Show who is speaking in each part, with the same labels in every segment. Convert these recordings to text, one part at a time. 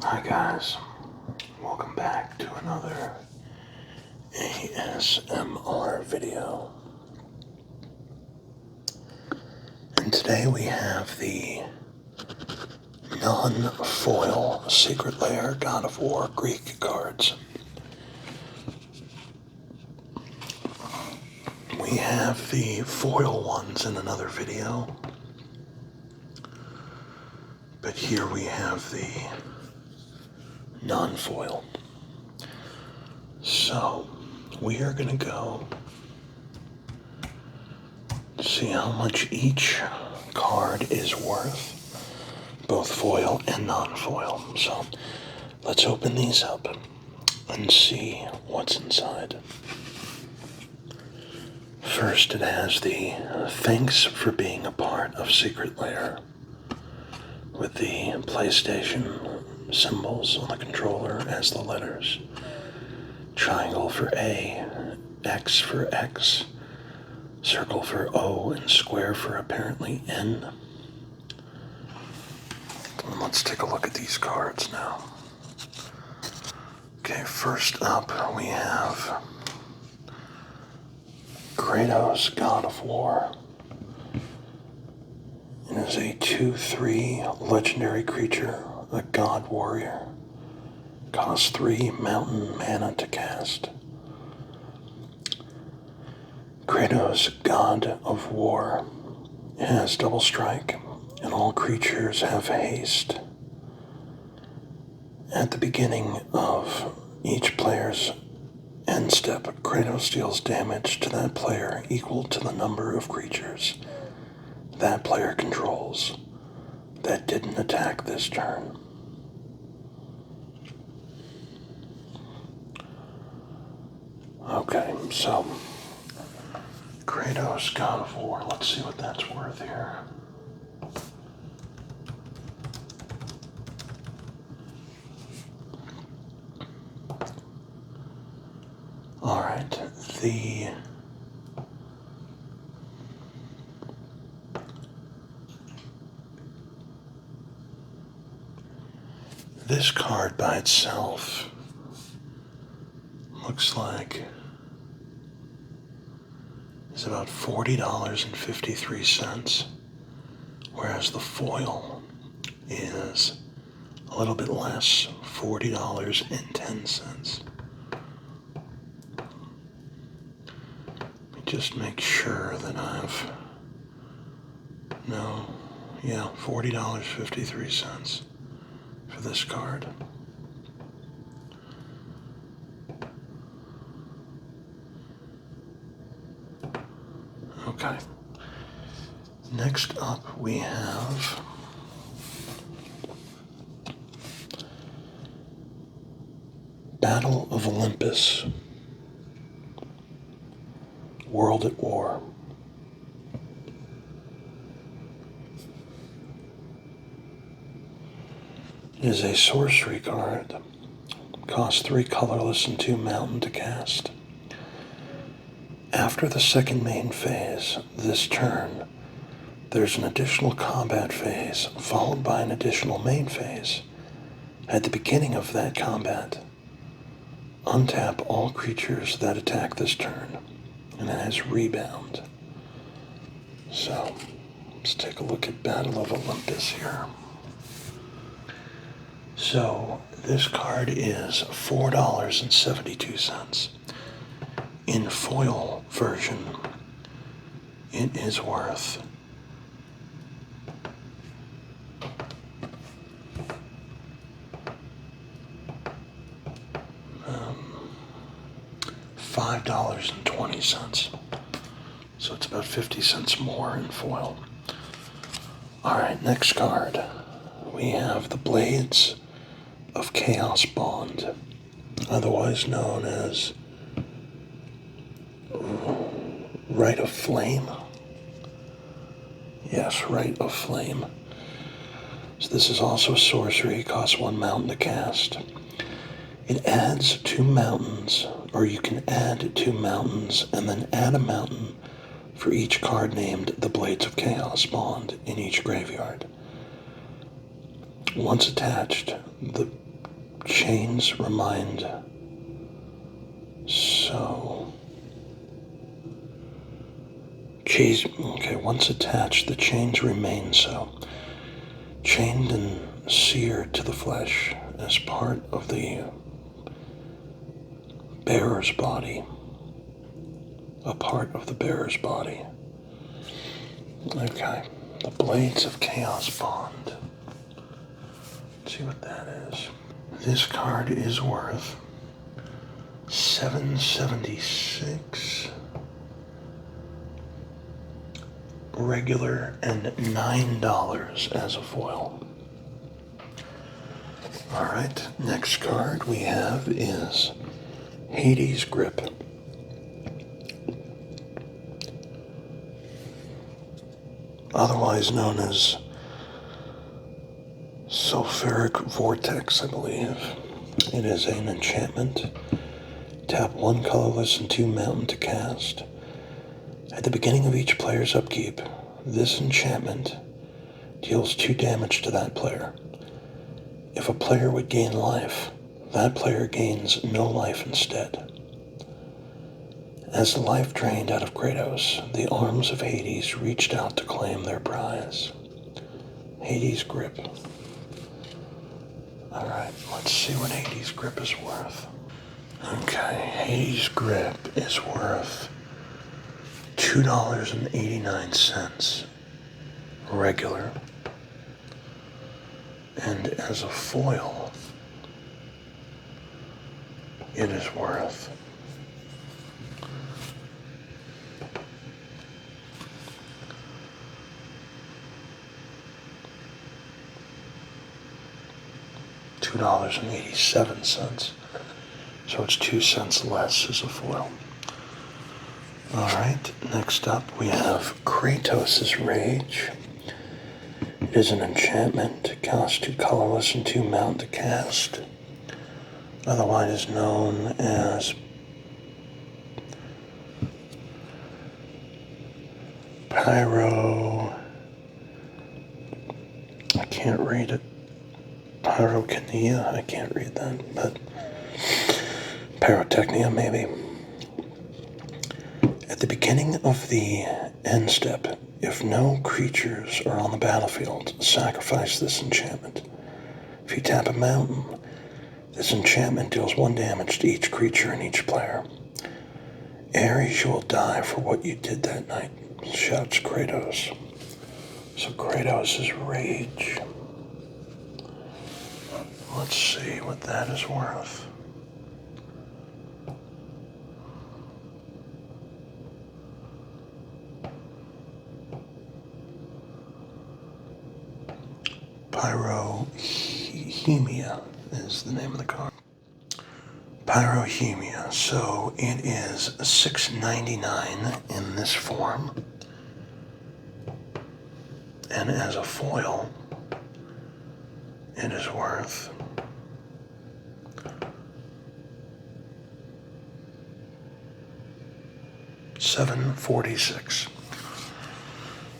Speaker 1: Hi guys, welcome back to another ASMR video. And today we have the non-foil Secret Lair God of War Greek cards. We have the foil ones in another video, but here we have the non-foil. So we are going to go see how much each card is worth, both foil and non-foil. So let's open these up and see what's inside. First, it has the thanks for being a part of Secret Lair with the PlayStation symbols on the controller as the letters. Triangle for A, X for X, circle for O, and square for apparently N. And let's take a look at these cards now. Okay, first up we have Kratos, God of War. It is a 2/3 legendary creature, a god warrior. Costs 3 mountain mana to cast. Kratos, God of War, has double strike, and all creatures have haste. At the beginning of each player's end step, Kratos deals damage to that player equal to the number of creatures that player controls that didn't attack this turn. Okay, so Kratos, God of War, let's see what that's worth here. Alright, this card by itself looks like it's about $40.53, whereas the foil is a little bit less, $40.10. Let me just make sure that $40.53 for this card. Okay. Next up we have Battle of Olympus, World at War. It is a sorcery card. Costs 3 colorless and 2 mountain to cast. After the second main phase, this turn, there's an additional combat phase, followed by an additional main phase. At the beginning of that combat, untap all creatures that attack this turn, and it has rebound. So, let's take a look at Battle of Olympus here. So, this card is $4.72. In foil version, it is worth $5.20. So it's about 50 cents more in foil. Alright, next card. We have the Blades of Chaos Bond, otherwise known as Rite of Flame. Yes, Rite of Flame. So this is also sorcery, costs 1 mountain to cast. It adds 2 mountains, or you can add 2 mountains and then add a mountain for each card named the Blades of Chaos Bond in each graveyard. Once attached, the chains remind so. Okay, once attached, the chains remain so. Chained and seared to the flesh as part of the bearer's body. A part of the bearer's body. Okay, the Blades of Chaos bond. Let's see what that is. This card is worth $7.76 regular and $9 as a foil. Alright, next card we have is Hades Grip. Otherwise known as Sulfuric Vortex, I believe. It is an enchantment. Tap 1 colorless and 2 mountain to cast. At the beginning of each player's upkeep, this enchantment deals 2 damage to that player. If a player would gain life, that player gains no life instead. As the life drained out of Kratos, the arms of Hades reached out to claim their prize. Hades Grip. Alright, let's see what Hades Grip is worth. Okay, Hades Grip is worth $2.89 regular. And as a foil, it is worth $2.87. So it's 2 cents less as a foil. Alright, next up we have Kratos' Rage. It is an enchantment. Costs 2 colorless and 2 mountain to cast. Otherwise known as Pyro. I can't read it. Pyrocania. I can't read that, but Pyrotechnia maybe. At the beginning of the end step, if no creatures are on the battlefield, sacrifice this enchantment. If you tap a mountain, this enchantment deals 1 damage to each creature and each player. Ares, you will die for what you did that night, shouts Kratos. So Kratos' Rage. Let's see what that is worth. Pyrohemia is the name of the card. Pyrohemia, so it is $6.99 in this form. And as a foil, it is worth $7.46.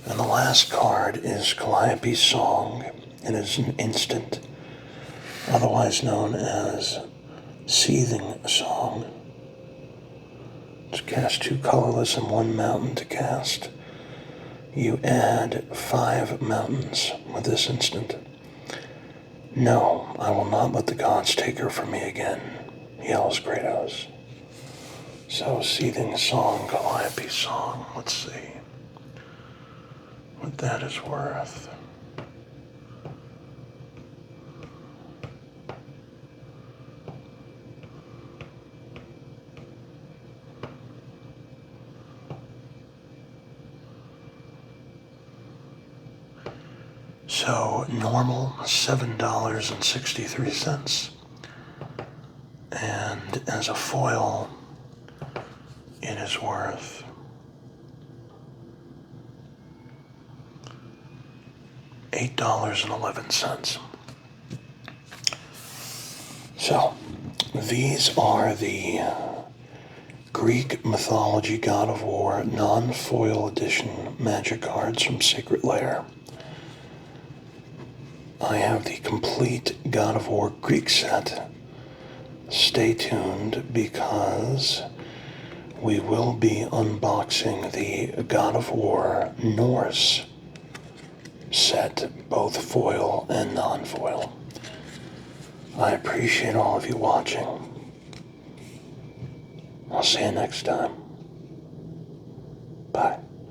Speaker 1: And the last card is Calliope's Song. It is an instant, otherwise known as Seething Song. It's cast 2 colorless and 1 mountain to cast. You add 5 mountains with this instant. No, I will not let the gods take her from me again, yells Kratos. So, Seething Song, Calliope's Song. Let's see what that is worth. So, normal $7.63. And as a foil, it is worth $8.11. So, these are the Greek mythology God of War non-foil edition magic cards from Sacred Lair. I have the complete God of War Greek set. Stay tuned because we will be unboxing the God of War Norse set, both foil and non-foil. I appreciate all of you watching. I'll see you next time. Bye.